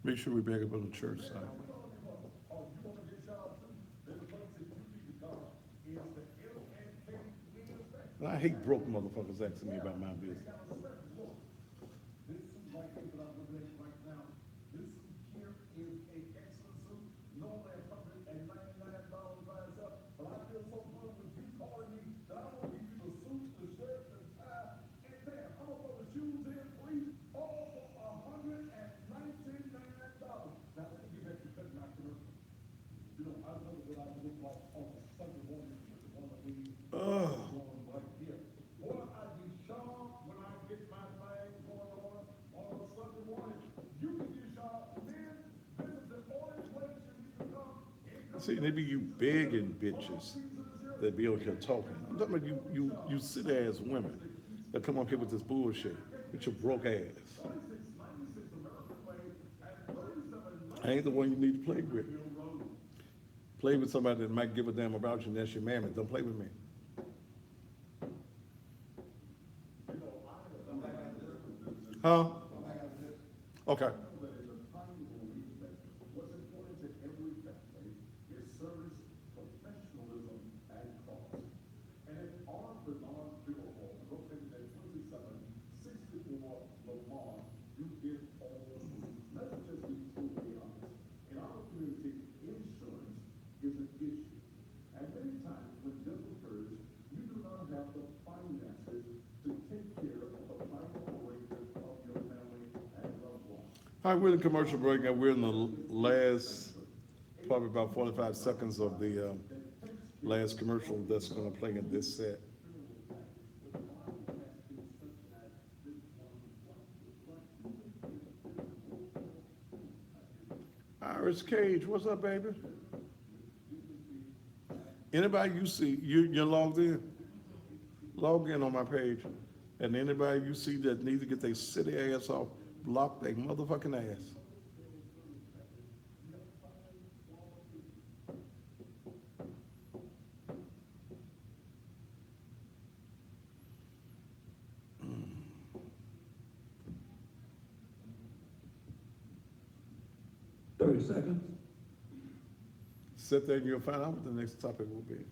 Make sure we back up on the church side. And I hate broke motherfuckers asking me about my business. See, they be you begging bitches that be out here talking. I'm talking about you city ass women that come up here with this bullshit with your broke ass. I ain't the one you need to play with. Play with somebody that might give a damn about you, and that's your mammy. Don't play with me. Huh? Okay. All right, we're in commercial break, and we're in the last, probably about 45 seconds of the last commercial that's going to play in this set. Iris Cage, what's up, baby? Anybody you see, you're logged in? Log in on my page. And anybody you see that needs to get their city ass off, block their motherfucking ass. Seconds. Sit there and you'll find out what the next topic will be.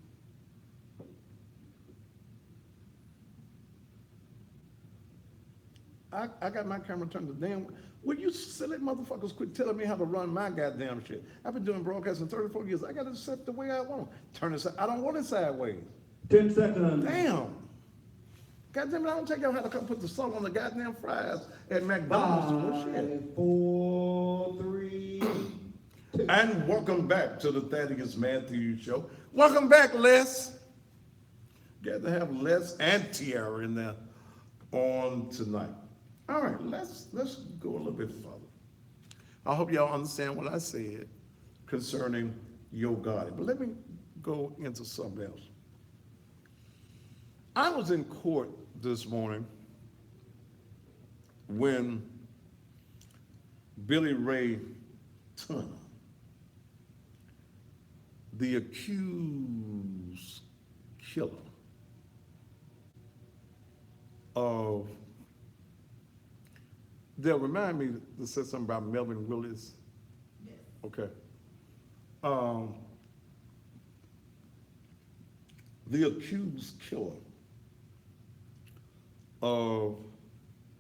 I got my camera turned to damn. Will you silly motherfuckers quit telling me how to run my goddamn shit? I've been doing broadcasting 34 years. I got it set the way I want. Turn it. I don't want it sideways. 10 seconds. Damn. Goddamn it! I don't take y'all how to come put the salt on the goddamn fries at McDonald's. Bullshit. 5, 4, 3, 2. And welcome back to the Thaddeus Matthews Show. Welcome back, Les. Got to have Les and Tiara in there on tonight. All right, let's go a little bit further. I hope y'all understand what I said concerning Yo Gotti. But let me go into something else. I was in court this morning when Billy Ray Turner, the accused killer of, they'll remind me to say something about Melvin Willis. Yes. Okay. The accused killer of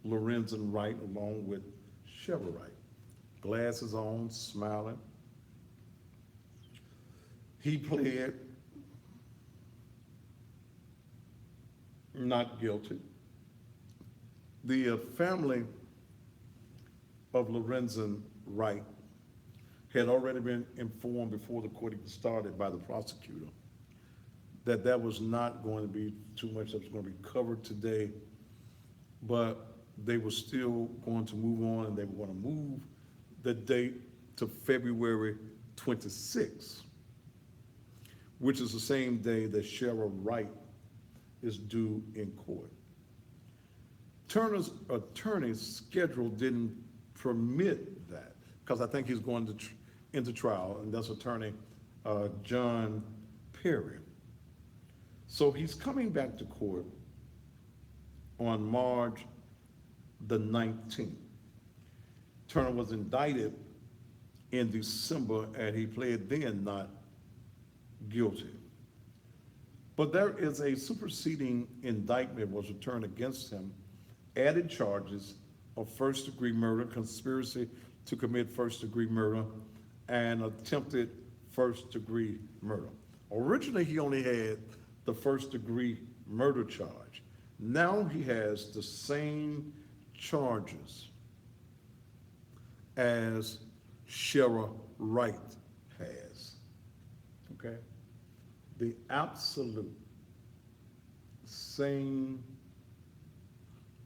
Lorenzen Wright, along with Cheryl Wright, glasses on, smiling. He pled not guilty. The family of Lorenzen Wright had already been informed before the court even started by the prosecutor that that was not going to be too much that was going to be covered today, but they were still going to move on, and they were going to move the date to February 26th, which is the same day that Cheryl Wright is due in court. Turner's attorney's schedule didn't permit that, because I think he's going to into trial, and that's attorney John Perry. So he's coming back to court on March the 19th. Turner was indicted in December, and he pled then not guilty. But there is a superseding indictment was returned against him, added charges of first-degree murder, conspiracy to commit first-degree murder, and attempted first-degree murder. Originally, he only had the first-degree murder charge. Now he has the same charges as Shara Wright has, okay? The absolute same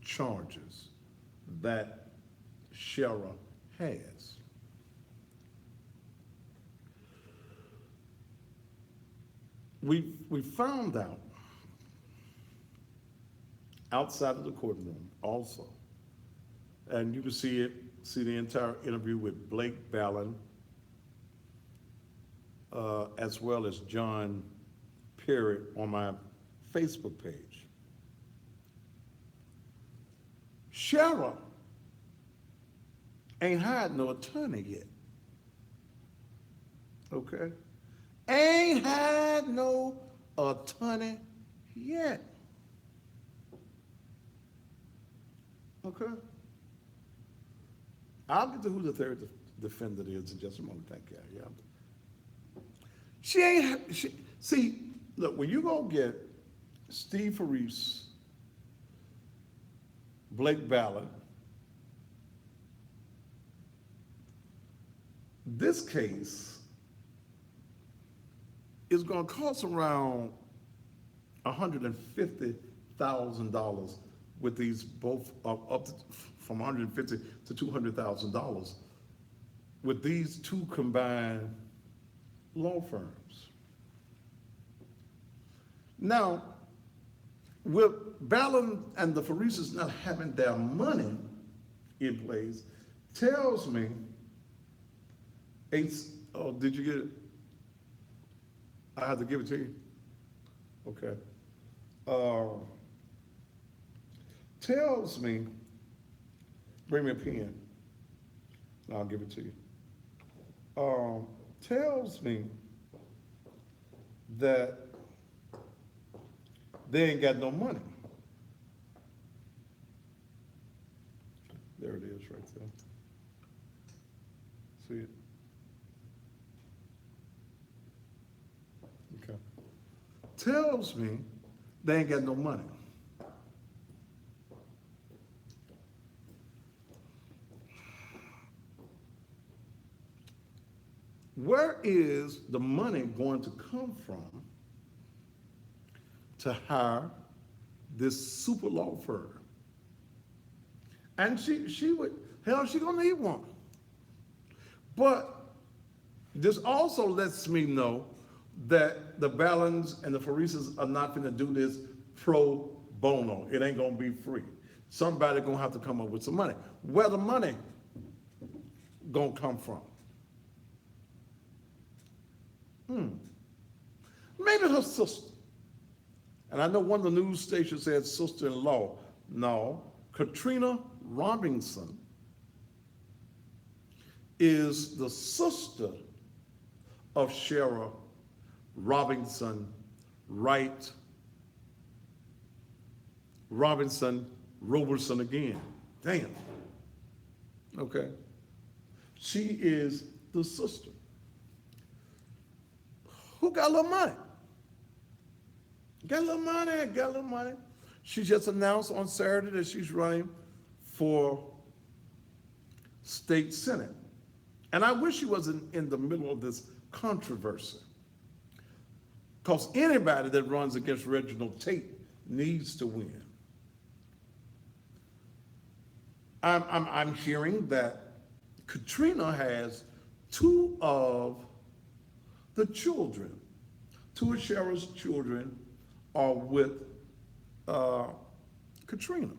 charges that Shara has. We found out outside of the courtroom also, and you can see the entire interview with Blake Ballin, as well as John Perry on my Facebook page. Shara ain't hired no attorney yet. Okay? Ain't had no attorney yet. Okay? I'll get to who the third defendant is in just a moment. Thank you. Yeah. See, look, when you go get Steve Faris, Blake Ballard, this case is going to cost around $150,000 with these both up to, from $150,000 to $200,000 with these two combined law firms. Now, with Ballin and the Farises not having their money in place, tells me, oh, did you get it? I have to give it to you? Okay. Tells me, bring me a pen, and I'll give it to you. Tells me that they ain't got no money. There it is right there. See it? Okay. Tells me they ain't got no money. Where is the money going to come from to hire this super law firm? And she would, hell, she gonna need one. But this also lets me know that the Ballins and the Farises are not gonna do this pro bono. It ain't gonna be free. Somebody gonna have to come up with some money. Where the money gonna come from? Maybe her sister. And I know one of the news stations said sister-in-law. No, Katrina Robinson is the sister of Shara Robinson Wright, Robinson, Roberson again. Damn. Okay. She is the sister. Who got a little money? Got a little money. She just announced on Saturday that she's running for state senate. And I wish she wasn't in the middle of this controversy. Because anybody that runs against Reginald Tate needs to win. I'm hearing that Katrina has two of the children, two of Shara's children are with Katrina.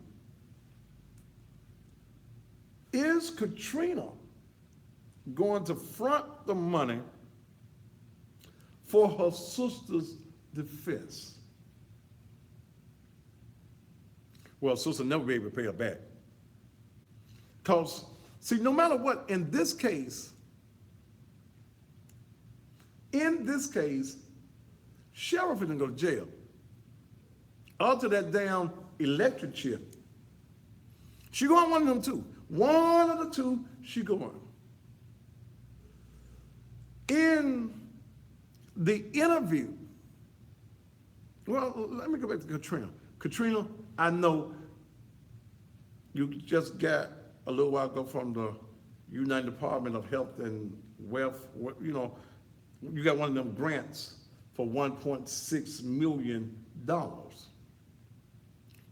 Is Katrina going to front the money for her sister's defense? Well, sister never be able to pay her back. Because, see, no matter what, in this case, In this case, sheriff didn't go to jail. Up to that damn electric chair. She going one of them two. One of the two, she going. In the interview, well, let me go back to Katrina. Katrina, I know you just got a little while ago from the United Department of Health and Wealth, you know, you got one of them grants for $1.6 million.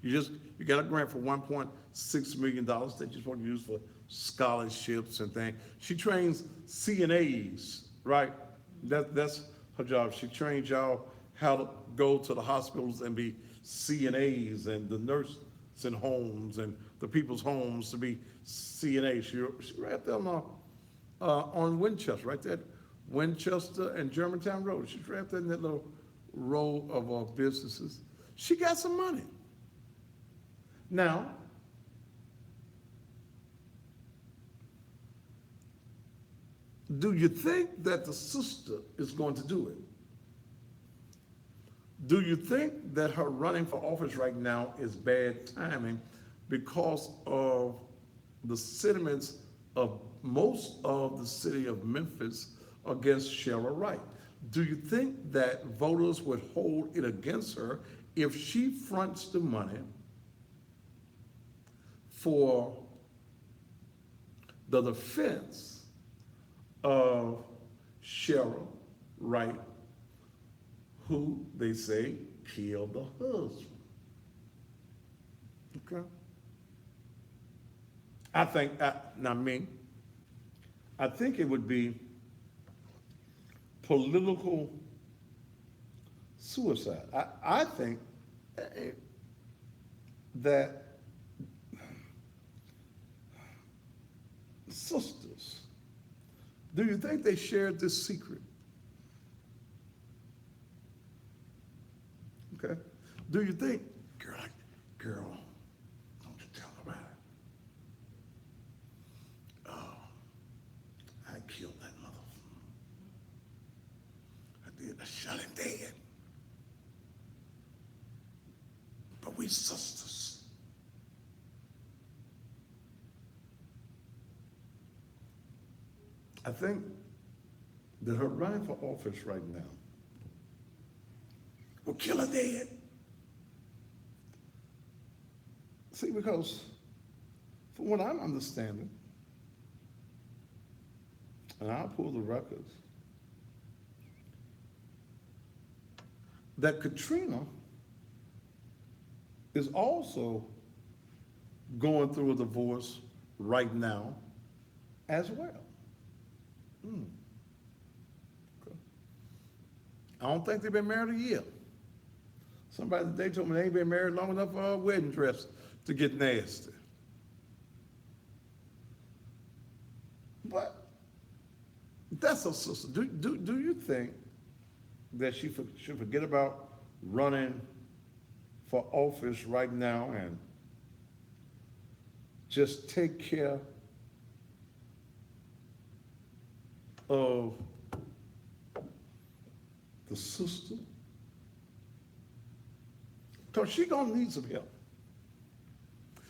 You got a grant for $1.6 million that you're supposed to use for scholarships and things. She trains CNAs, right? That's her job. She trains y'all how to go to the hospitals and be CNAs, and the nursing homes and the people's homes to be CNAs. She right there on Winchester, right there, Winchester and Germantown Road. She's right there in that little row of businesses. She got some money. Now, do you think that the sister is going to do it? Do you think that her running for office right now is bad timing because of the sentiments of most of the city of Memphis against Cheryl Wright? Do you think that voters would hold it against her if she fronts the money for the defense of Cheryl Wright, who they say killed the husband? Okay. I think, I think it would be political suicide. I think that sisters, do you think they shared this secret? Okay. Do you think, girl, don't you tell nobody. Oh, I killed that mother. I did. I shot him dead. But we sisters. I think that her running for office right now will kill her dead. See, because from what I'm understanding, and I'll pull the records, that Katrina is also going through a divorce right now as well. Okay. I don't think they've been married a year. Somebody today told me they ain't been married long enough for a wedding dress to get nasty. But that's her sister. Do you think that she should forget about running for office right now and just take care of the sister? Because she's going to need some help.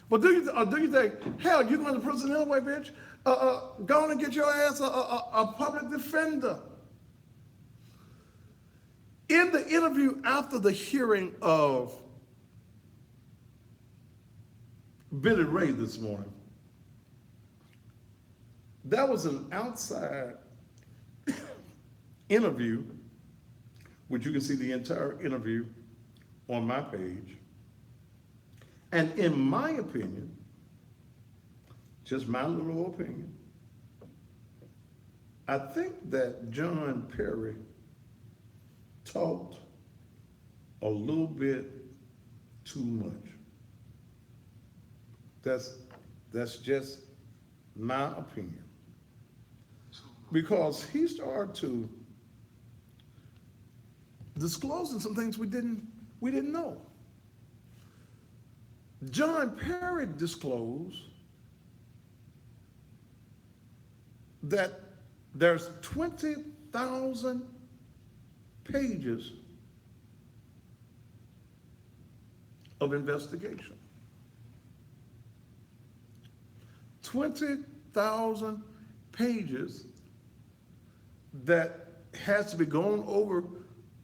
But do you think, hell, you're going to prison anyway, bitch? Go on and get your ass a public defender. In the interview after the hearing of Billy Ray this morning, that was an outside interview, which you can see the entire interview on my page. And in my opinion, just my little opinion, I think that John Perry talked a little bit too much. That's just my opinion. Because he started to disclosing some things we didn't know. John Perry disclosed that there's 20,000 pages of investigation. 20,000 pages that has to be gone over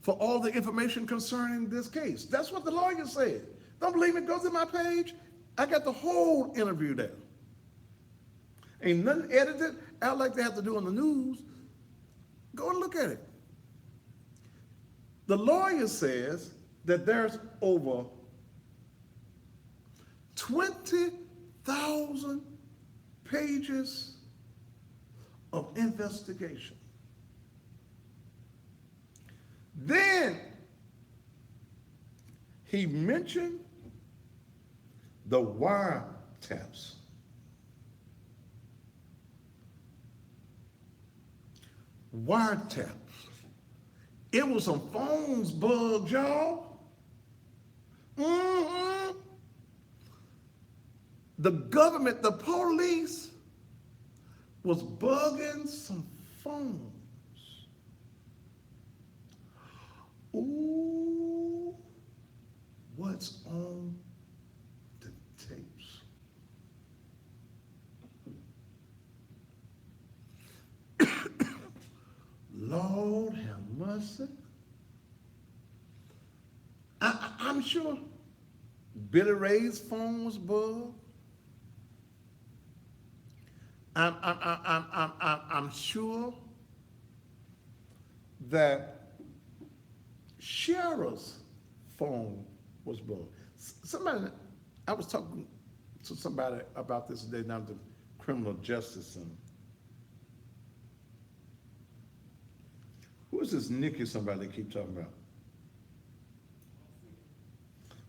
for all the information concerning this case. That's what the lawyer said. Don't believe me? Go to my page. I got the whole interview there. Ain't nothing edited out like they have to do on the news. Go and look at it. The lawyer says that there's over 20,000 pages of investigation. Then he mentioned the wiretaps. Wiretaps. It was some phones bugged, y'all. The government, the police, was bugging some phones. Ooh, what's on the tapes? Lord have mercy. I'm sure Billy Ray's phone was bugged. I'm sure that Sheriff's phone was bugged. Somebody, I was talking to somebody about this today down to criminal justice, and who is this Nikki somebody they keep talking about?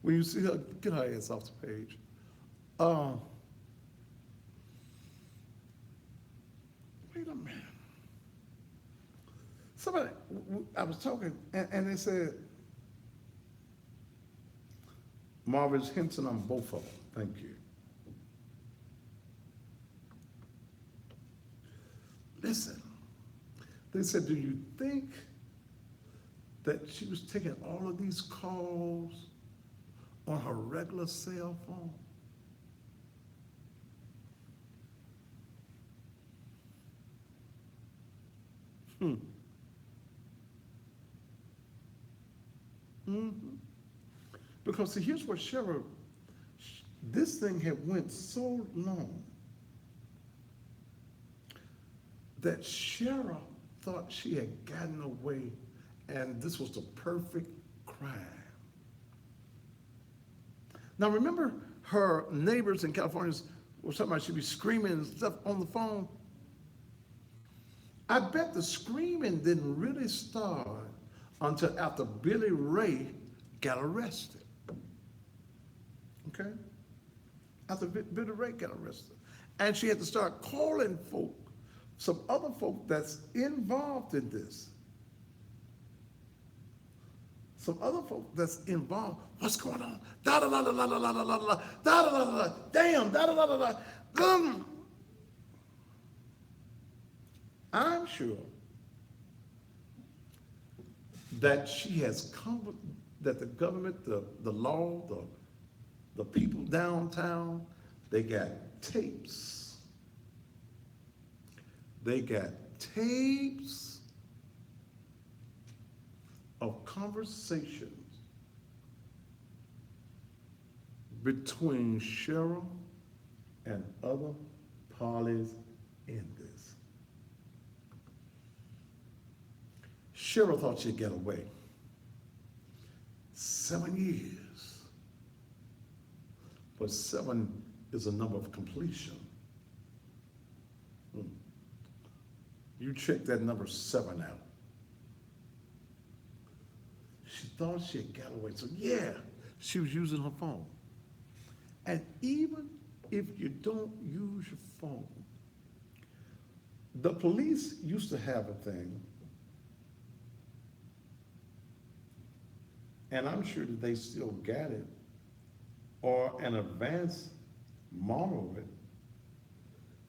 When you see her, get her ass off the page. Wait a minute. Somebody, I was talking, and they said, Marvin's Henson on both of them. Thank you. Listen, they said, do you think that she was taking all of these calls on her regular cell phone? Because see, here's what Cheryl, this thing had went so long that Cheryl thought she had gotten away and this was the perfect crime. Now remember her neighbors in California were talking about she'd be screaming and stuff on the phone? I bet the screaming didn't really start until after Billy Ray got arrested. Okay? After Billy Ray got arrested. And she had to start calling folk, some other folk that's involved in this. Some other folk that's involved. What's going on? Da da da da da da da da da da da da da. Damn, da da da da da. I'm sure that she has come, that the government, the law, the people downtown, they got tapes. They got tapes of conversations between Cheryl and other parties in this. Cheryl thought she'd get away. 7 years. But 7 is a number of completion. You check that number 7 out. She thought she had got away. So yeah, she was using her phone. And even if you don't use your phone, the police used to have a thing, and I'm sure that they still got it, or an advanced model of it.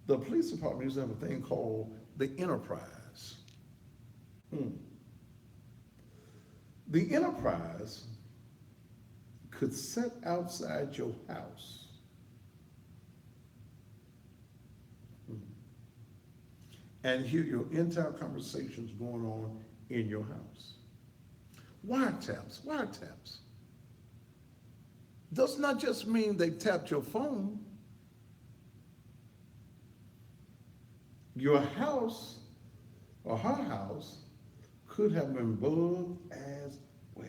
The police department used to have a thing called the Enterprise. The enterprise could sit outside your house and hear your entire conversations going on in your house. Wiretaps, wiretaps. Does not just mean they tapped your phone. Your house or her house could have been bugged as well.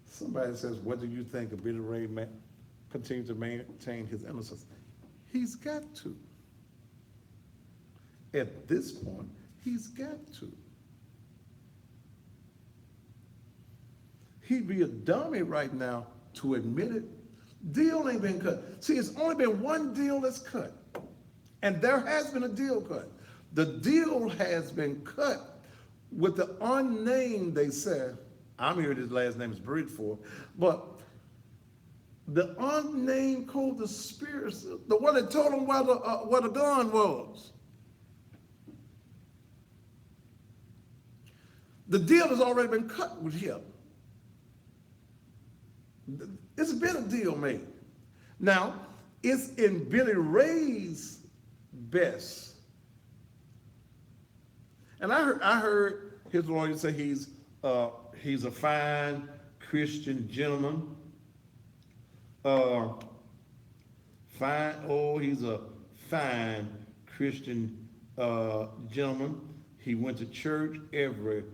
Somebody says, what do you think of Billy Ray continue to maintain his innocence? He's got to. At this point, he's got to. He'd be a dummy right now to admit it. Deal ain't been cut. See, it's only been one deal that's cut. And there has been a deal cut. The deal has been cut with the unnamed, they said. I'm hearing his last name is Bridgeford, but the unnamed co-conspirator, the one that told him where the gun was. The deal has already been cut with him. It's been a deal made. Now, it's in Billy Ray's best. And I heard his lawyer say he's a fine Christian gentleman. He's a fine Christian gentleman. He went to church every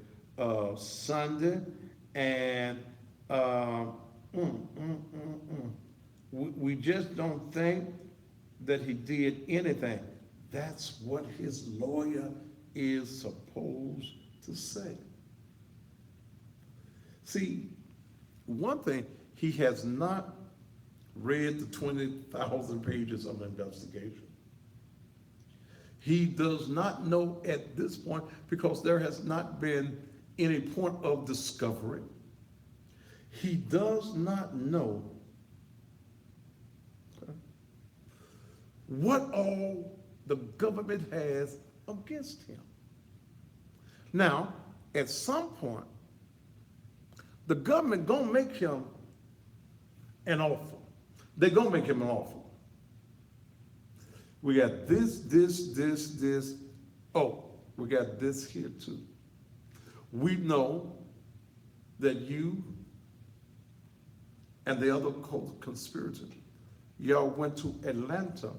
Sunday, and we just don't think that he did anything. That's what his lawyer is supposed to say. See, one thing, he has not read the 20,000 pages of the investigation. He does not know at this point, because there has not been any point of discovery. He does not know what all the government has against him. Now, at some point, the government gonna make him an offer. They're gonna make him an offer. We got this. Oh, we got this here too. We know that you and the other co-conspirators, y'all went to Atlanta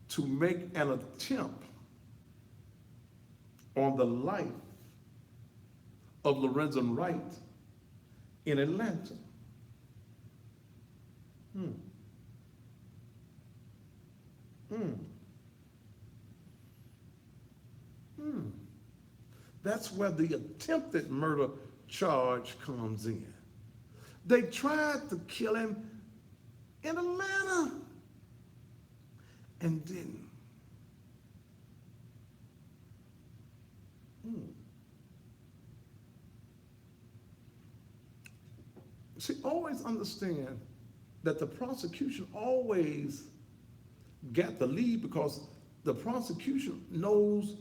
to make an attempt on the life of Lorenzen Wright in Atlanta. That's where the attempted murder charge comes in. They tried to kill him in Atlanta and didn't. See, always understand that the prosecution always got the lead, because the prosecution knows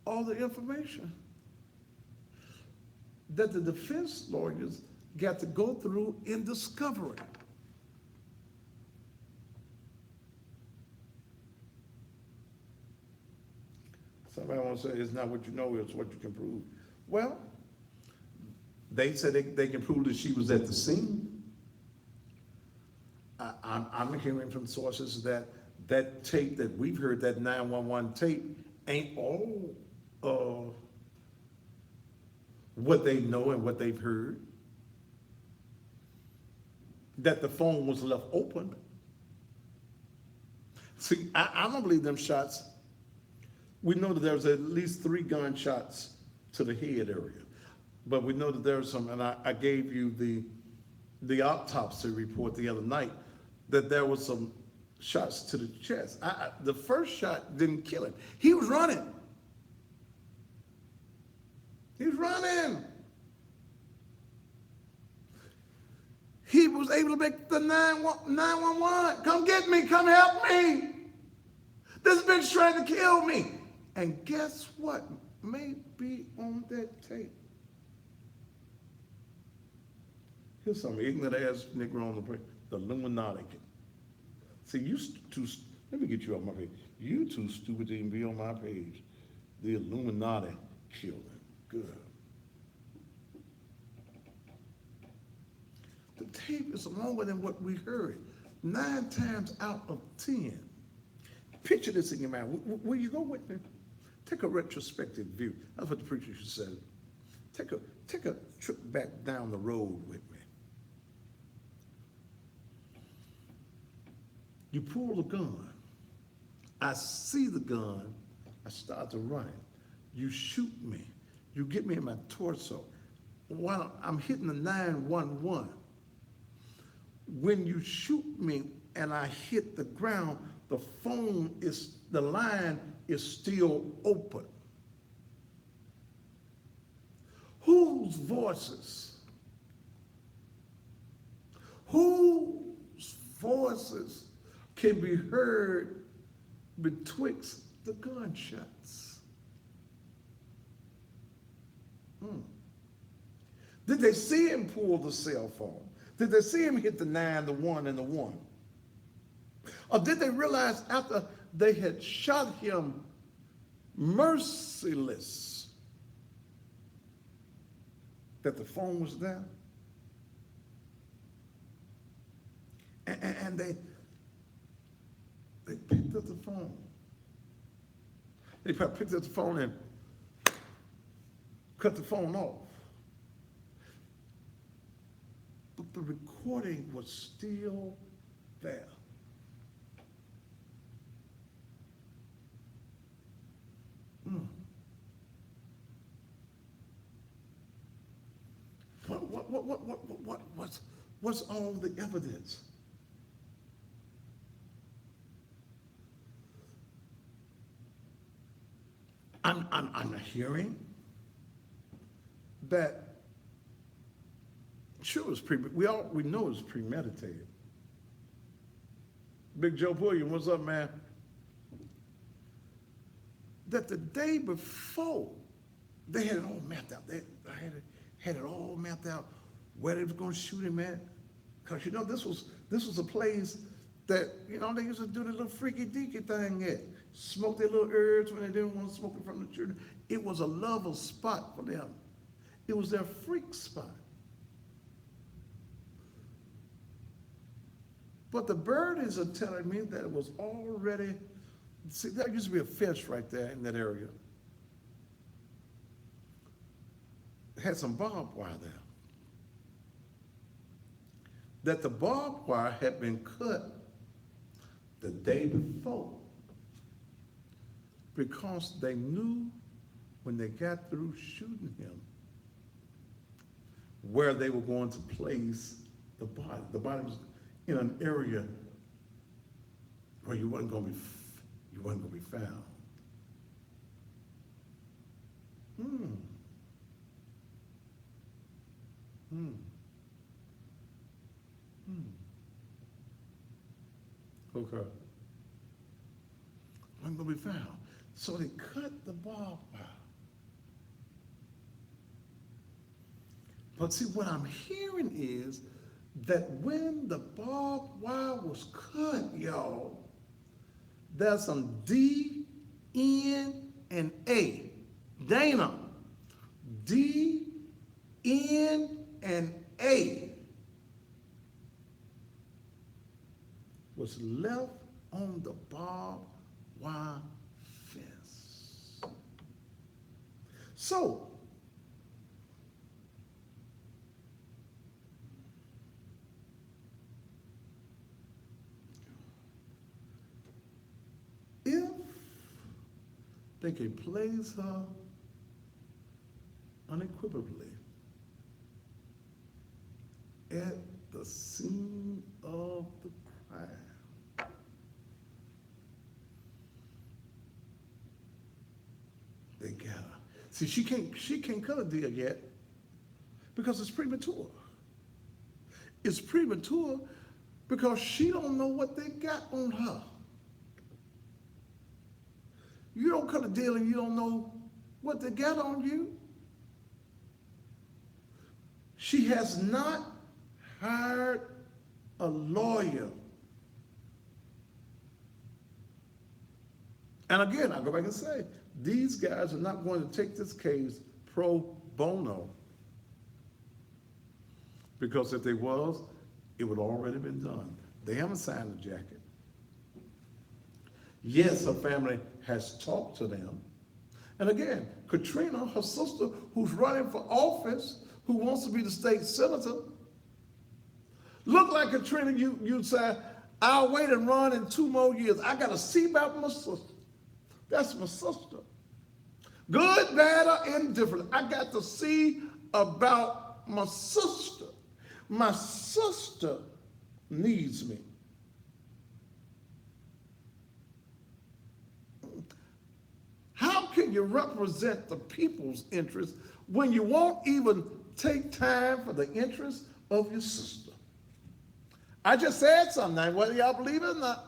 all the information that the defense lawyers got to go through in discovery. Somebody wants to say it's not what you know, it's what you can prove. Well, they said they can prove that she was at the scene. I'm hearing from sources that that tape that we've heard, that 911 tape, ain't all what they know and what they've heard. That the phone was left open. See, I don't believe them shots. We know that there was at least 3 gunshots to the head area. But we know that there's some, and I gave you the autopsy report the other night, that there was some shots to the chest. The first shot didn't kill him. He was running. He's running. he was able to make the 911. Come get me, come help me. This bitch trying to kill me. And guess what may be on that tape? Here's some ignorant ass nigga on the break. The Illuminati. See, let me get you off my page. You too stupid to even be on my page. The Illuminati killed him. Good. The tape is longer than what we heard. 9 times out of 10. Picture this in your mind. Will you go with me? Take a retrospective view. That's what the preacher said. Take a trip back down the road with me. You pull the gun. I see the gun. I start to run. You shoot me. You get me in my torso. While I'm hitting the 911, when you shoot me and I hit the ground, the line is still open. Whose voices can be heard betwixt the gunshots? Did they see him pull the cell phone? Did they see him hit the 9, the 1, and the 1? Or did they realize after they had shot him merciless that the phone was there? And they picked up the phone. They probably picked up the phone and cut the phone off. But the recording was still there. What's all the evidence? I'm hearing that sure it was we know it was premeditated. Big Joe Williams, what's up, man? That the day before, they had it all mapped out. They had it all mapped out where they were going to shoot him at. Because, this was a place that, they used to do the little freaky deaky thing at. Smoke their little herbs when they didn't want to smoke it from the children. It was a level spot for them. It was their freak spot. But the birdies are telling me that it was already, see, there used to be a fish right there in that area. It had some barbed wire there. That the barbed wire had been cut the day before because they knew when they got through shooting him where they were going to place the body. The body was in an area where you wasn't going to be found. Okay. Wasn't going to be found. So they cut the barbed wire. But see, what I'm hearing is that when the barbed wire was cut, y'all, there's some D, N, and A. Dana, D, N, and A was left on the barbed wire fence. So, if they can place her unequivocally at the scene of the crime, they got her. See, she can't cut a deal yet because it's premature. is premature because she don't know what they got on her. You don't cut a deal and you don't know what they got on you. She has not hired a lawyer. And again, I go back and say, these guys are not going to take this case pro bono. Because if they was, it would already been done. They haven't signed the jacket. Yes, her family has talked to them. And again, Katrina, her sister, who's running for office, who wants to be the state senator, look like Katrina, you'd say, I'll wait and run in 2 more years. I got to see about my sister. That's my sister. Good, bad, or indifferent. I got to see about my sister. My sister needs me. How can you represent the people's interest when you won't even take time for the interest of your sister? I just said something, whether y'all believe it or not.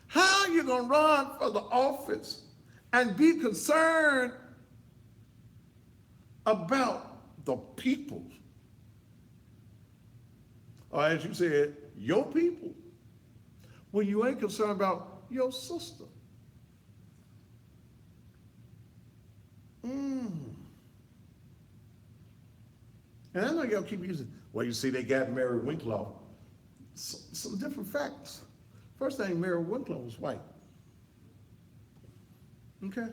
How are you going to run for the office and be concerned about the people? Or as you said, your people, when you ain't concerned about your sister? And I know y'all keep using, well, you see, they got Mary Winkler. Some different facts. First thing, Mary Winkler was white. Okay?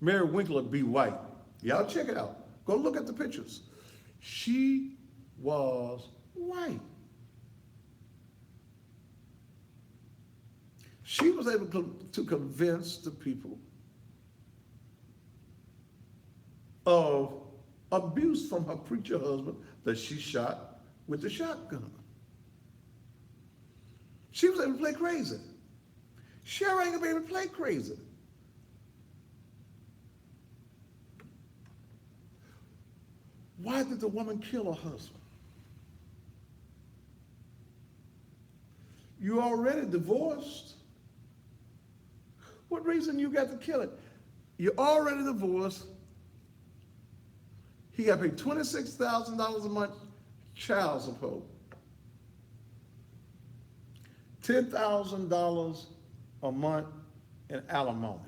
Mary Winkler be white. Y'all check it out. Go look at the pictures. She was white. She was able to convince the people of abuse from her preacher husband that she shot with the shotgun. She was able to play crazy. Sure ain't gonna be able to play crazy. Why did the woman kill her husband? You already divorced. What reason you got to kill it? You're already divorced. He got paid $26,000 a month child support. $10,000 a month in alimony.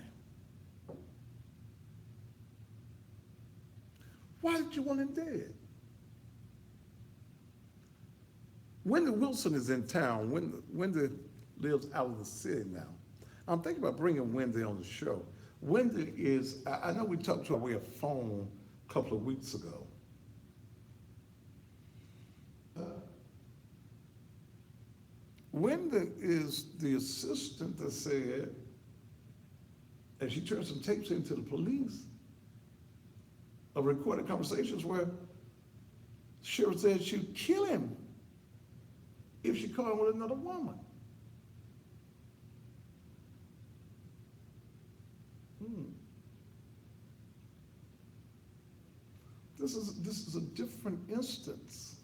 Why did you want him dead? Wendy Wilson is in town. Wendy lives out of the city now. I'm thinking about bringing Wendy on the show. Wendy is, I know we talked to her via phone a couple of weeks ago. Wendy is the assistant that said, and she turned some tapes into the police of recorded conversations where Cheryl said she'd kill him if she caught him with another woman. This is a different instance.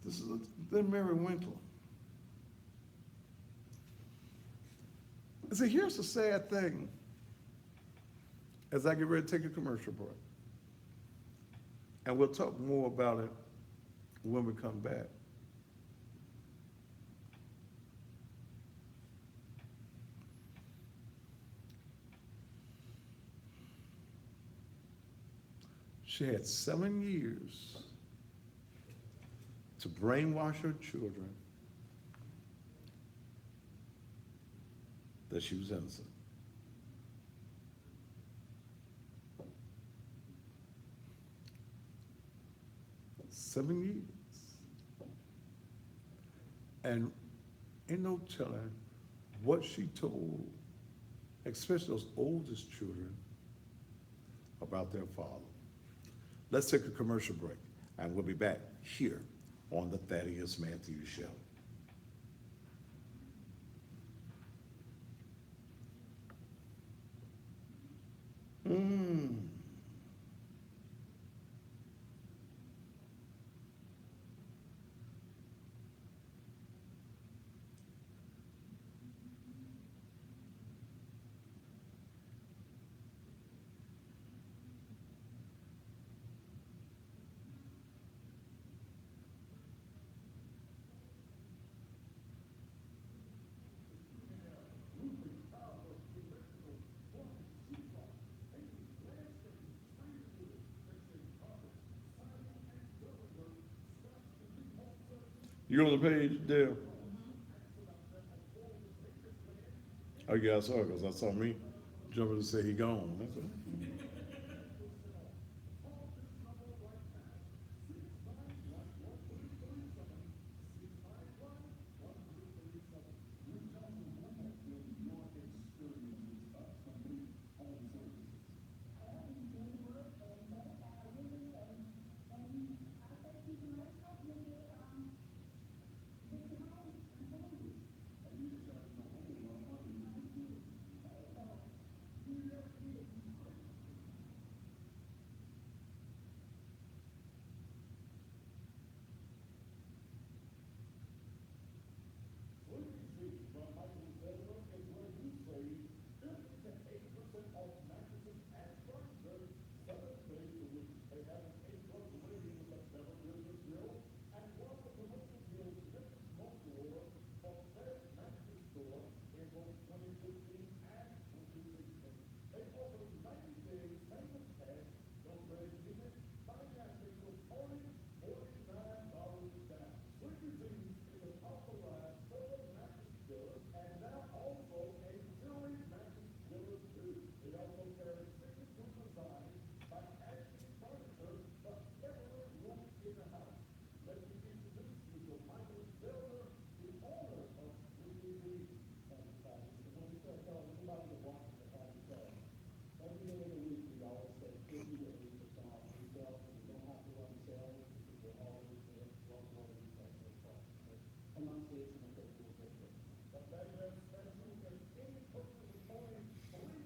This is then Mary Winkler. See, here's the sad thing. As I get ready to take a commercial break, and we'll talk more about it when we come back. She had 7 years to brainwash her children that she was innocent. Seven years. And ain't no telling what she told, especially those oldest children, about their father. Let's take a commercial break, and we'll be back here on the Thaddeus Matthews Show. Hmm. You on the page, Dale? I guess so, because I saw me jumping to say he gone. That's all.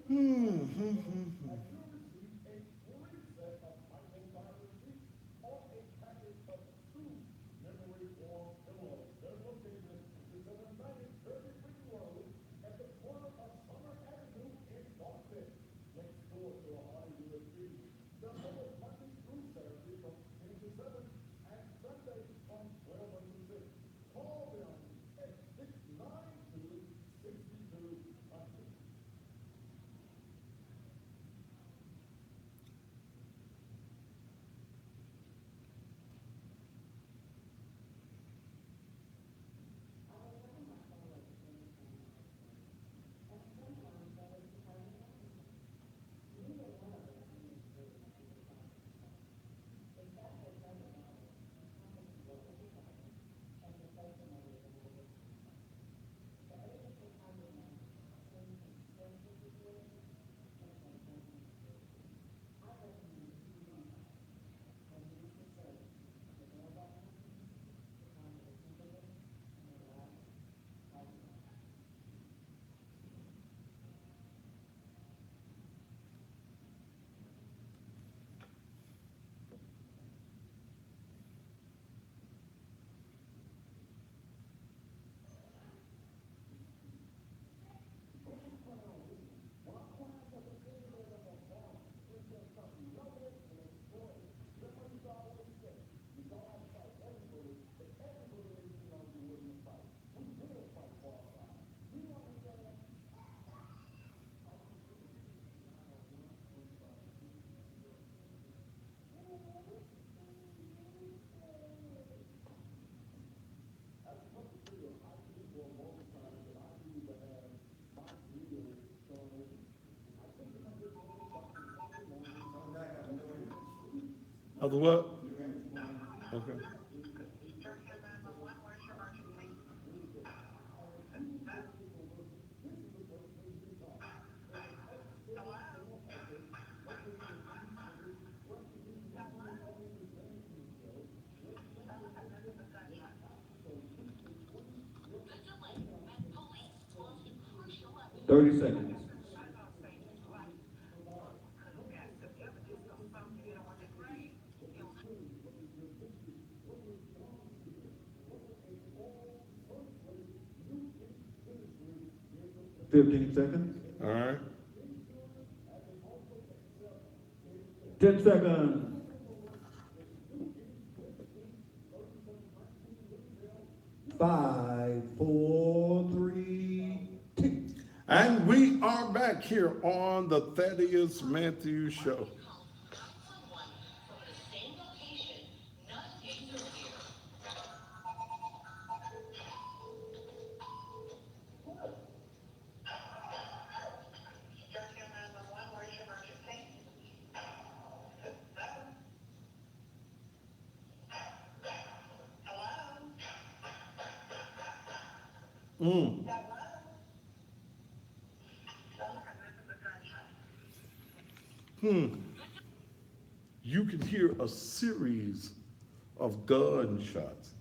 Hmm, hmm, hmm, hmm. Of the what? Okay. 30 seconds. 15 seconds. All right? 10 seconds. 5, 4, 3, 2. And we are back here on the Thaddeus Matthews Show. Mm. You can hear a series of gunshots.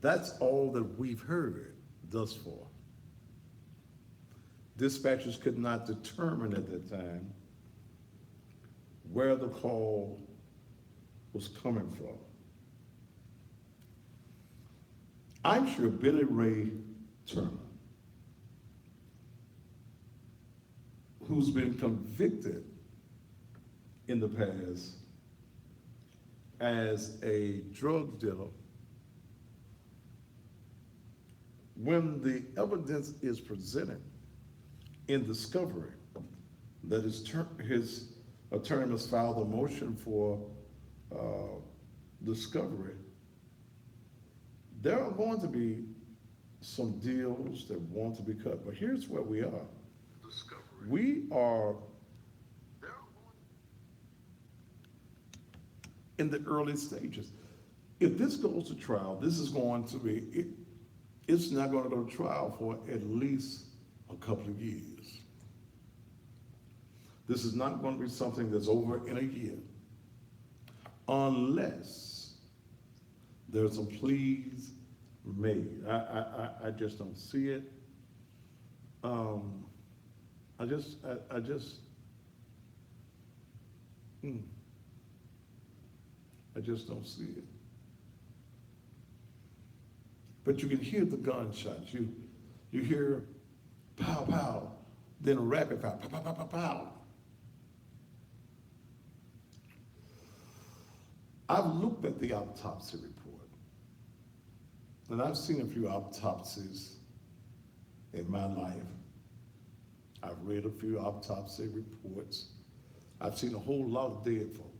That's all that we've heard thus far. Dispatchers could not determine at that time where the call was coming from. I'm sure Billy Ray Turner, who's been convicted in the past as a drug dealer, when the evidence is presented in discovery, that his attorney must file a motion for discovery, there are going to be some deals that want to be cut. But here's where we are. We are in the early stages. If this goes to trial, this is going to be, it's not going to go to trial for at least a couple of years. This is not going to be something that's over in a year, unless there's some pleas made. I just don't see it. I just don't see it. But you can hear the gunshots. You hear pow, pow, then a rapid pow, pow, pow, pow, pow, pow. I've looked at the autopsy report, and I've seen a few autopsies in my life. I've read a few autopsy reports. I've seen a whole lot of dead folk.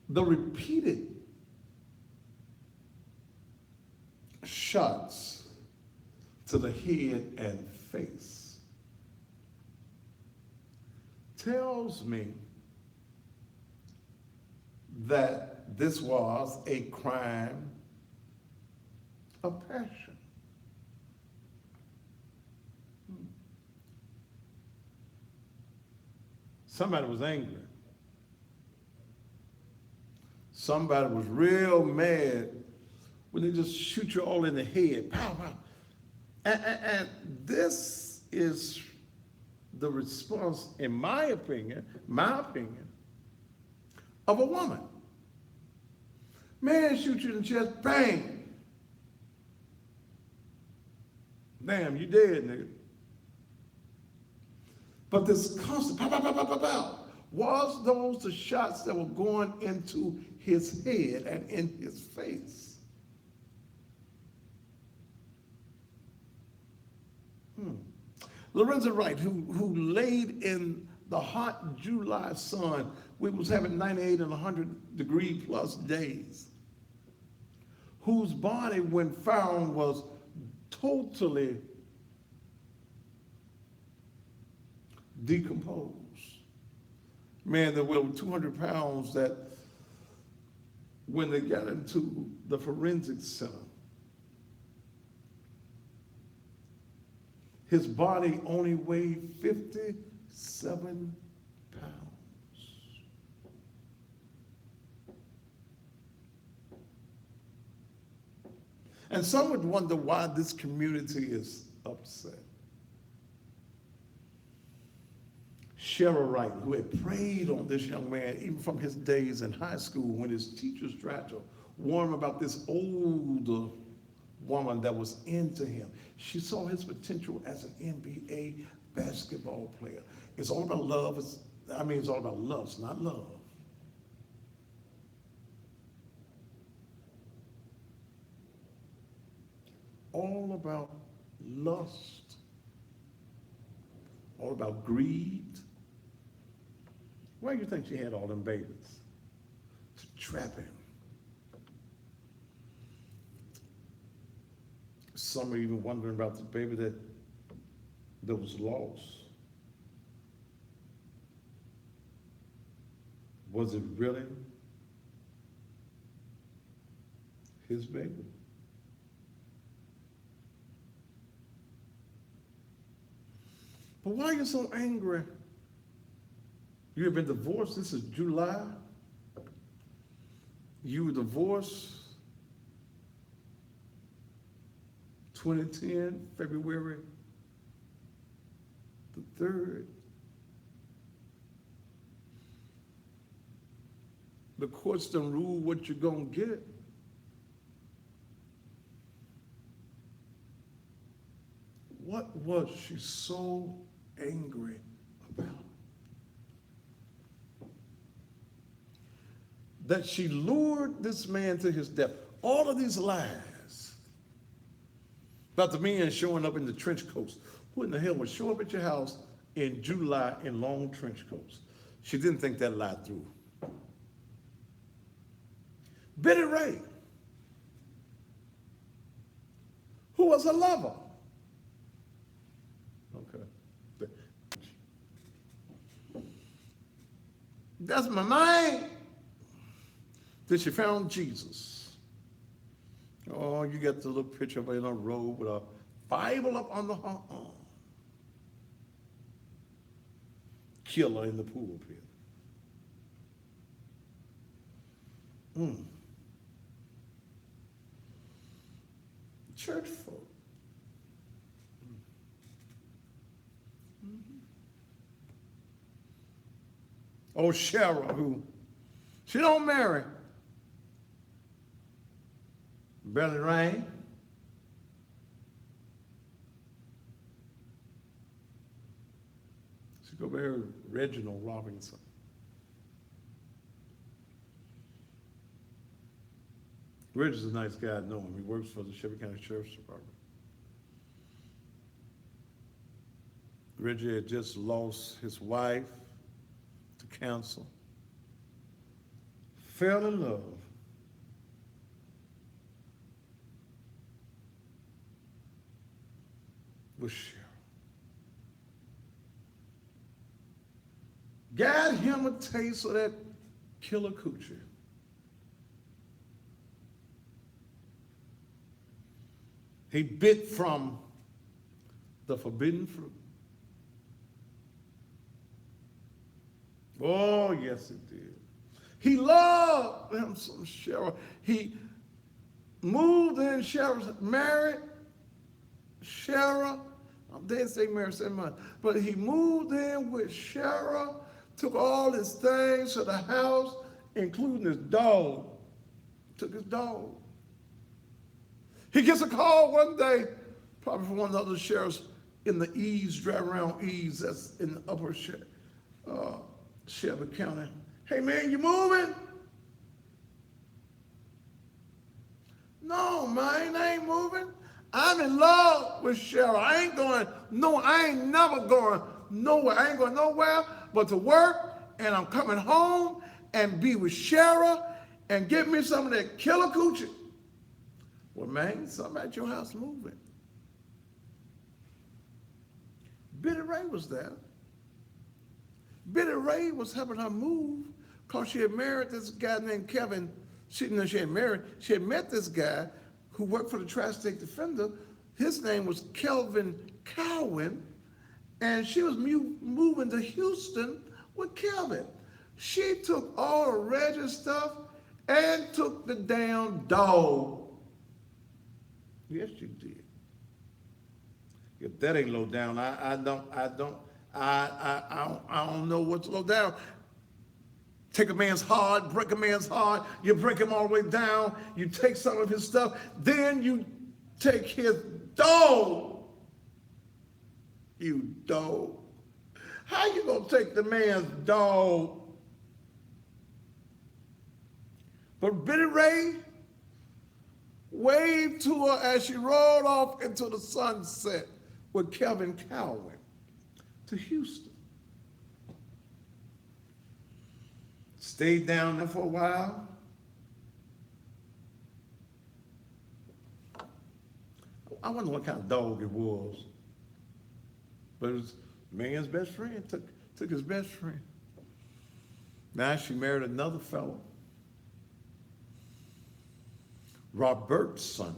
The repeated shots to the head and face tells me that this was a crime of passion. Somebody was angry. Somebody was real mad when they just shoot you all in the head. Pow, pow. And this is the response, in my opinion, of a woman. Man shoots you in the chest, bang. Damn, you dead, nigga. But this constant pow, pow, pow, pow, pow, pow, was those the shots that were going into his head and in his face? Lorenzo Wright, who laid in the hot July sun, we was having 98 and 100 degree plus days, whose body, when found, was totally decomposed. Man that weighed over 200 pounds, that when they got into the forensic center, his body only weighed 57 pounds. And some would wonder why this community is upset. Cheryl Wright, who had preyed on this young man even from his days in high school when his teachers tried to warn him about this older woman that was into him. She saw his potential as an NBA basketball player. It's all about love. It's all about lust, not love. All about lust. All about greed. Why do you think she had all them babies? To trap him. Some are even wondering about the baby that was lost. Was it really his baby? But why are you so angry? You have been divorced. This is July. You were divorced 2010, February the 3rd. The courts don't rule what you're going to get. What was she so angry about? That she lured this man to his death. All of these lies about the man showing up in the trench coats. Who in the hell would show up at your house in July in long trench coats? She didn't think that lie through. Betty Ray, who was a lover. Okay. That's my mind. Then she found Jesus. Oh, you get the little picture of her in a robe with a Bible up under her arm. Killer in the pulpit. Church folk. Oh, Cheryl, who she don't marry. Belly Rain. She go marry Reginald Robinson. Reg is a nice guy, I know him. He works for the Shelby County Sheriff's Department. Reggie had just lost his wife to cancer. Fell in love. With Cheryl. Got him a taste of that killer coochie. He bit from the forbidden fruit. Oh, yes, he did. He loved him some Cheryl. He moved in, Cheryl married Cheryl. They didn't say married 7 months, but he moved in with Cheryl, took all his things to the house, including his dog. Took his dog. He gets a call one day, probably from one of the other sheriffs in the East, driving around East, that's in the upper Shelby County. Hey man, you moving? No, man, I ain't moving. I'm in love with Cheryl. I ain't never going nowhere. I ain't going nowhere but to work, and I'm coming home and be with Cheryl and get me some of that killer coochie. Well, man, something at your house moving. Betty Ray was there. Betty Ray was helping her move because she had married this guy named Kevin. She had met this guy who worked for the Tri-State Defender. His name was Kelvin Cowan, and she was moving to Houston with Kelvin. She took all the Reggie stuff and took the damn dog. Yes, you did. If that ain't low down, I don't know what's low down. Take a man's heart, break a man's heart, you break him all the way down, you take some of his stuff, then you take his dog. You dog. How you gonna take the man's dog? But Billy Ray waved to her as she rode off into the sunset with Kevin Cowan to Houston. Stayed down there for a while. I wonder what kind of dog it was. But it was man's best friend, took his best friend. Now she married another fellow, Robertson.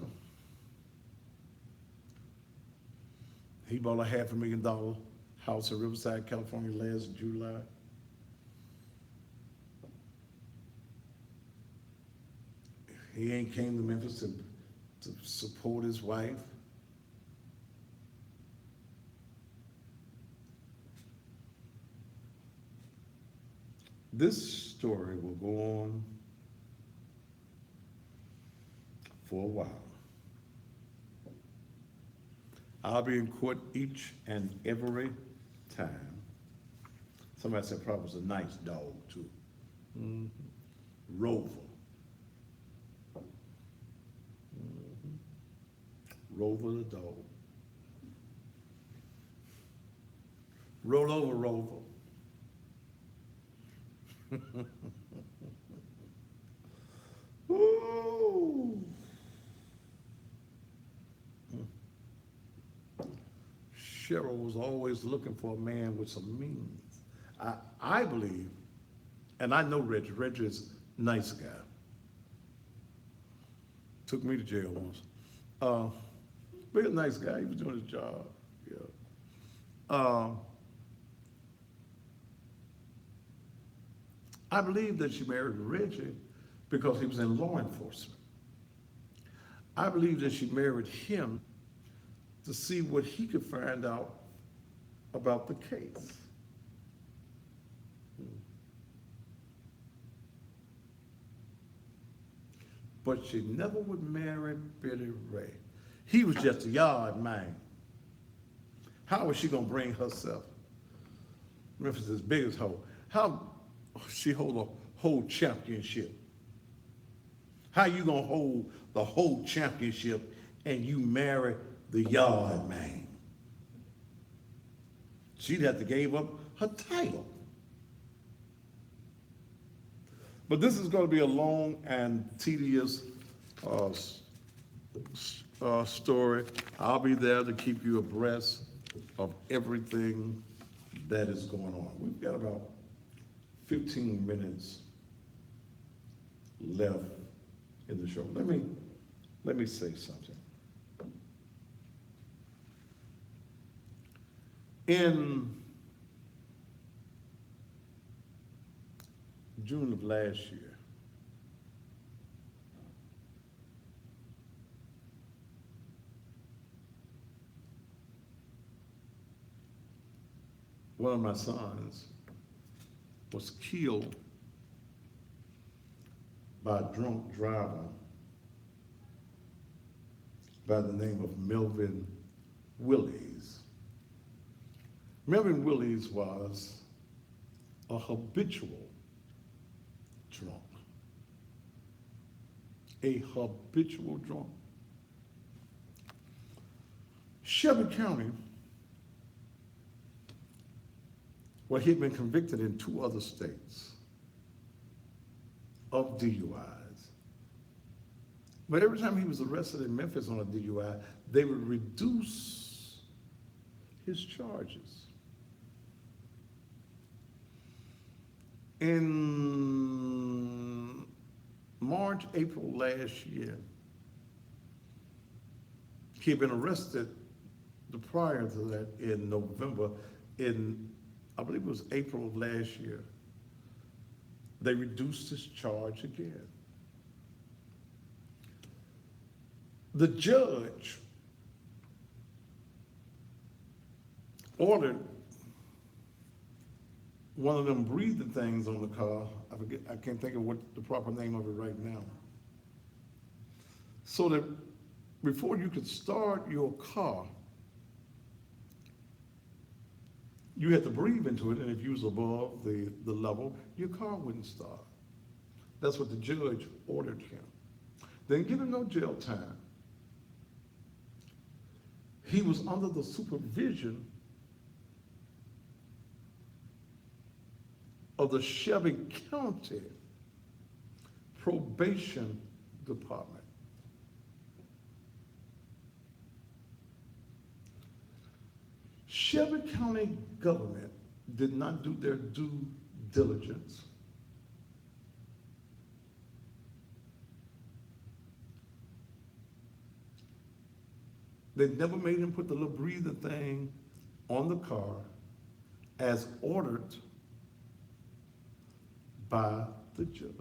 He bought a $500,000 house in Riverside, California last July. He ain't came to Memphis to support his wife. This story will go on for a while. I'll be in court each and every time. Somebody said probably was a nice dog too. Rover. Rover the dog. Roll over, Rover. Ooh. Cheryl was always looking for a man with some means. I believe, and I know Reggie. Reggie is a nice guy. Took me to jail once. But he's a nice guy. He was doing his job. Yeah. I believe that she married Reggie because he was in law enforcement. I believe that she married him to see what he could find out about the case. But she never would marry Billy Ray. He was just a yard man. How was she gonna bring herself? Memphis' biggest hoe. How she hold a whole championship? How you gonna hold the whole championship and you marry the yard man? She'd have to give up her title. But this is going to be a long and tedious story. I'll be there to keep you abreast of everything that is going on. We've got about 15 minutes left in the show. Let me say something. In June of last year, one of my sons was killed by a drunk driver by the name of Melvin Willies. Melvin Willies was a habitual drunk. A habitual drunk. Shelby County, where he'd been convicted in 2 other states of DUIs. But every time he was arrested in Memphis on a DUI, they would reduce his charges. In March, April last year, he had been arrested prior to that in November. In, I believe it was April of last year, they reduced his charge again. The judge ordered one of them breathing things on the car. I can't think of what the proper name of it right now. So that before you could start your car, you had to breathe into it, and if you was above the level, your car wouldn't start. That's what the judge ordered him. They didn't give him no jail time. He was under the supervision of the Shelby County Probation Department. Shelby County government did not do their due diligence. They never made him put the little breather thing on the car as ordered by the judge.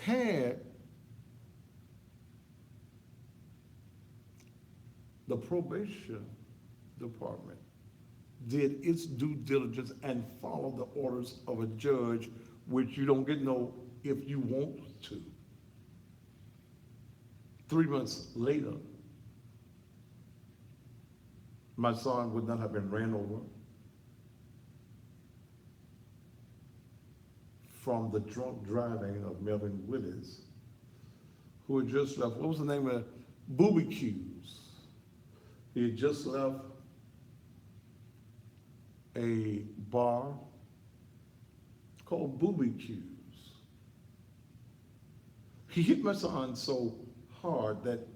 Had the probation department did its due diligence and followed the orders of a judge, which you don't get no if you want to. 3 months later, my son would not have been ran over from the drunk driving of Melvin Willis, who had just left, what was the name of it? Booby Q's. He had just left a bar called Booby Q's. He hit my son so hard that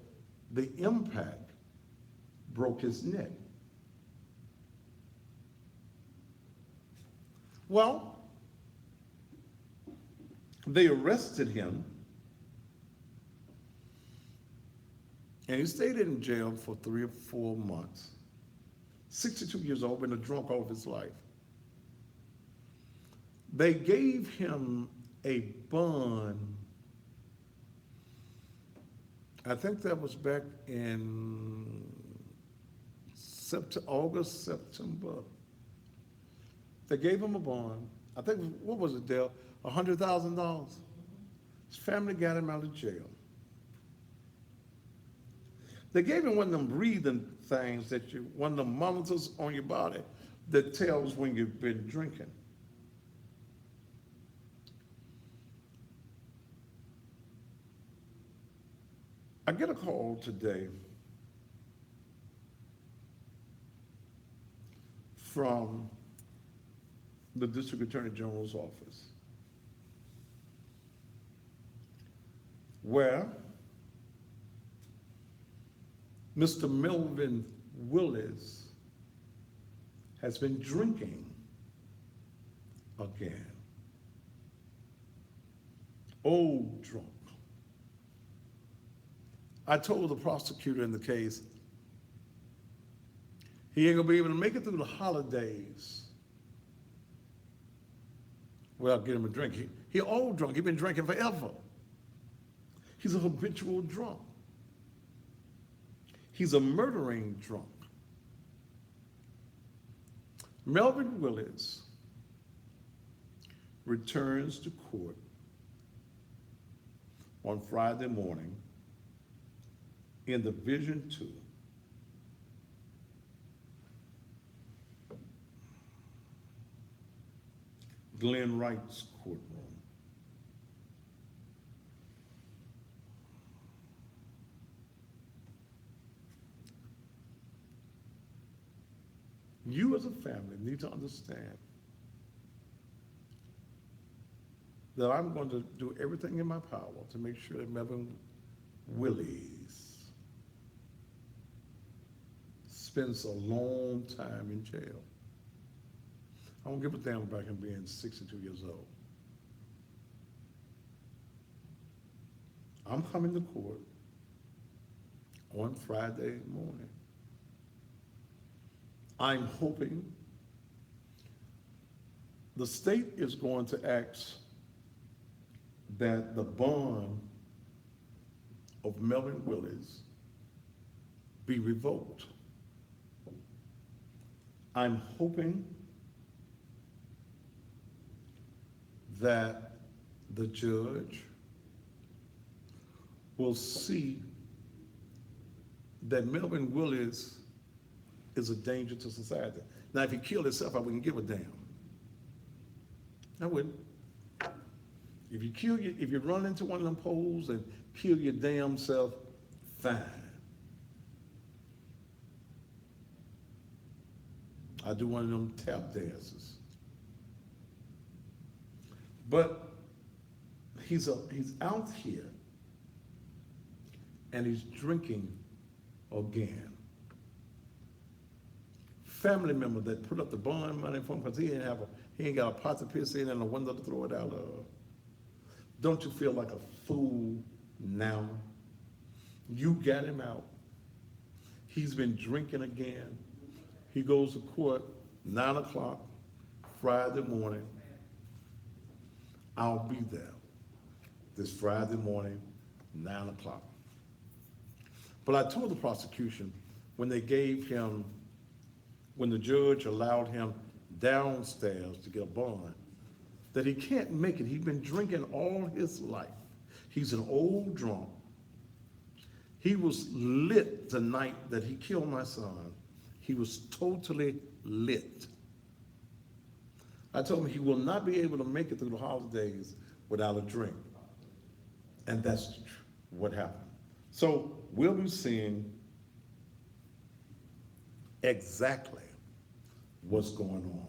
the impact broke his neck. Well, they arrested him, and he stayed in jail for 3 or 4 months. 62 years old, been a drunk all of his life. They gave him a bond. I think that was back in August, September. They gave him a bond. I think, what was it, Dale? $100,000. His family got him out of jail. They gave him one of them breathing things one of the monitors on your body that tells when you've been drinking. I get a call today from the District Attorney General's office, where Mr. Melvin Willis has been drinking again. Old drunk. I told the prosecutor in the case, he ain't gonna be able to make it through the holidays without getting him a drink. He old drunk, he been drinking forever. He's a habitual drunk. He's a murdering drunk. Melvin Willis returns to court on Friday morning in the Division II. Glenn Wright's courtroom. You as a family need to understand that I'm going to do everything in my power to make sure that Melvin Willis spends a long time in jail. I don't give a damn about him being 62 years old. I'm coming to court on Friday morning. I'm hoping the state is going to ask that the bond of Melvin Willis be revoked. I'm hoping that the judge will see that Melvin Willis is a danger to society. Now, if he killed himself, I wouldn't give a damn. I wouldn't. If you run into one of them poles and kill your damn self, fine. I do one of them tap dances. But he's out here and he's drinking again. Family member that put up the bond money for him because he ain't got a pot to piss in and a window to throw it out of. Don't you feel like a fool now? You got him out. He's been drinking again. He goes to court 9 o'clock Friday morning. I'll be there this Friday morning, 9 o'clock. But I told the prosecution when the judge allowed him downstairs to get a bond, that he can't make it. He's been drinking all his life. He's an old drunk. He was lit the night that he killed my son. He was totally lit. I told him he will not be able to make it through the holidays without a drink. And that's what happened. So we'll be seeing exactly what's going on.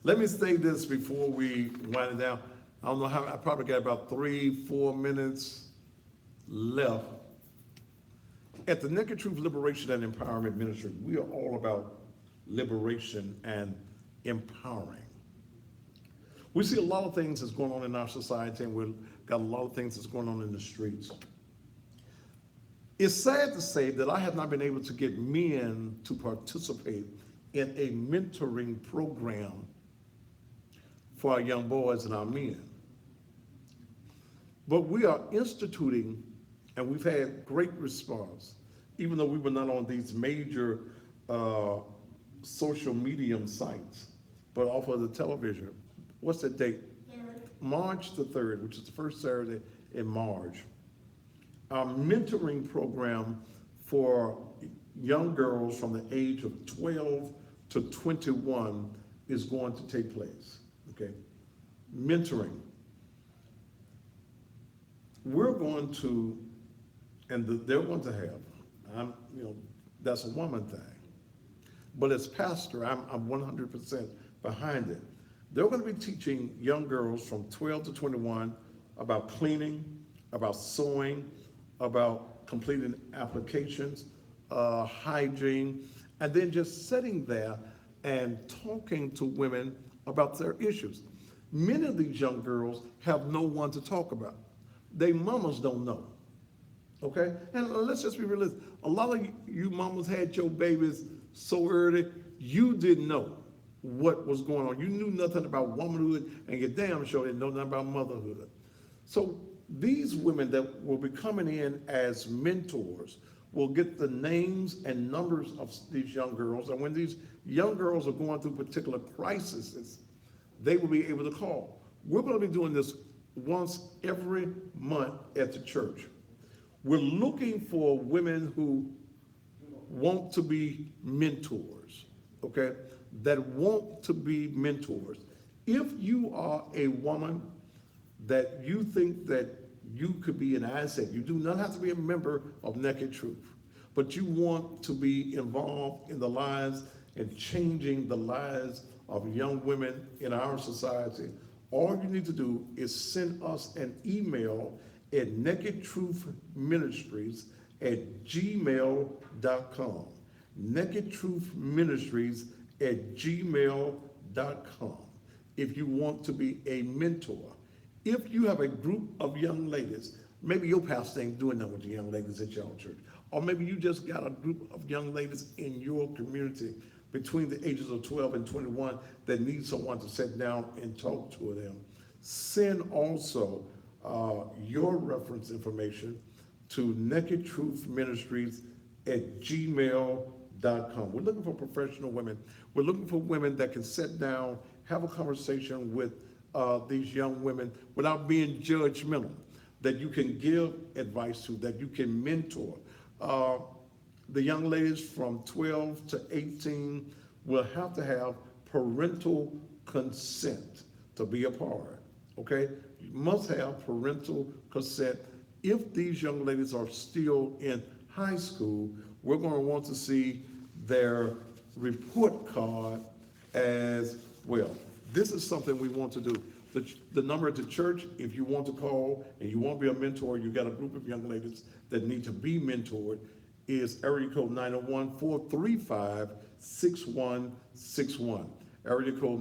Let me say this before we wind it down. I don't know how, I probably got about 3-4 minutes left. At the Naked Truth Liberation and Empowerment Ministry, we are all about liberation and empowering. We see a lot of things that's going on in our society, and we've got a lot of things that's going on in the streets. It's sad to say that I have not been able to get men to participate in a mentoring program for our young boys and our men. But we are instituting, and we've had great response, even though we were not on these major social medium sites, but off of the television. What's the date? March the 3rd, which is the first Saturday in March. Our mentoring program for young girls from the age of 12 to 21 is going to take place, okay? Mentoring. We're going to, and they're going to have, that's a woman thing. But as pastor, I'm 100% behind it. They're going to be teaching young girls from 12 to 21 about cleaning, about sewing, about completing applications, hygiene, and then just sitting there and talking to women about their issues. Many of these young girls have no one to talk about. Their mamas don't know, okay? And let's just be realistic. A lot of you mamas had your babies so early, you didn't know what was going on. You knew nothing about womanhood, and you damn sure didn't know nothing about motherhood. So these women that will be coming in as mentors will get the names and numbers of these young girls, and when these young girls are going through particular crises, they will be able to call. We're going to be doing this once every month at the church. We're looking for women who want to be mentors, okay? That want to be mentors. If you are a woman that you think that you could be an asset, you do not have to be a member of Naked Truth, but you want to be involved in the lives and changing the lives of young women in our society, all you need to do is send us an email at nakedtruthministries@gmail.com. nakedtruthministries@gmail.com if you want to be a mentor. If you have a group of young ladies, maybe your pastor ain't doing that with the young ladies at your church, or maybe you just got a group of young ladies in your community between the ages of 12 and 21 that need someone to sit down and talk to them. Send also your reference information to nakedtruthministries@gmail.com. We're looking for professional women. We're looking for women that can sit down, have a conversation with these young women without being judgmental. that you can give advice to, that you can mentor. The young ladies from 12 to 18 will have to have parental consent to be a part, okay? You must have parental consent. If these young ladies are still in high school, we're gonna want to see their report card as well. This is something we want to do. The number at the church, if you want to call and you want to be a mentor, you got a group of young ladies that need to be mentored, is area code 901-435-6161. Area code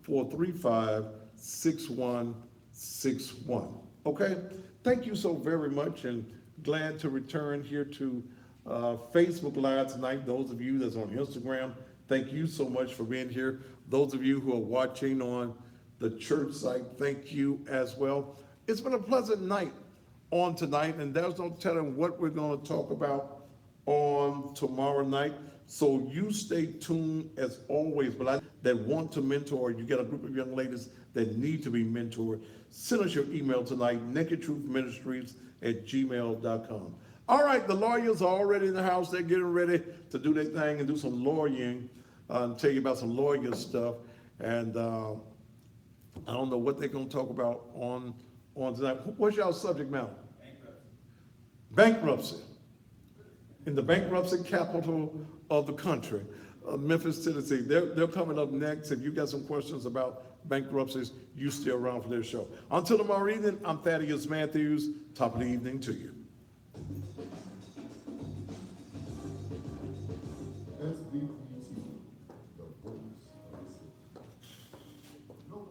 901-435-6161. Okay? Thank you so very much, and glad to return here to Facebook Live tonight. Those of you that's on Instagram, thank you so much for being here. Those of you who are watching on the church site, thank you as well. It's been a pleasant night on tonight, and there's no telling what we're going to talk about on tomorrow night. So you stay tuned as always. But that want to mentor, you get a group of young ladies that need to be mentored, send us your email tonight, nakedtruthministries@gmail.com. All right, the lawyers are already in the house. They're getting ready to do their thing and do some lawyering, and tell you about some lawyer stuff. And I don't know what they're going to talk about on tonight. What's y'all subject matter? Bankruptcy. In the bankruptcy capital of the country, Memphis, Tennessee. They're coming up next. If you got some questions about bankruptcies, you stay around for their show. Until tomorrow evening, I'm Thaddeus Matthews. Top of the evening to you.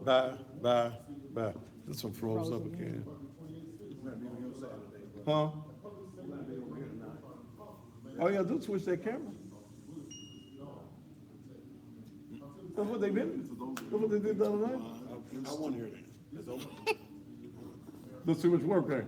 Bye, bye, bye. This one froze up again. Huh? Oh yeah, do switch that camera. That's what they did. That's what they did the other night. I want to hear that. Let's see what's working.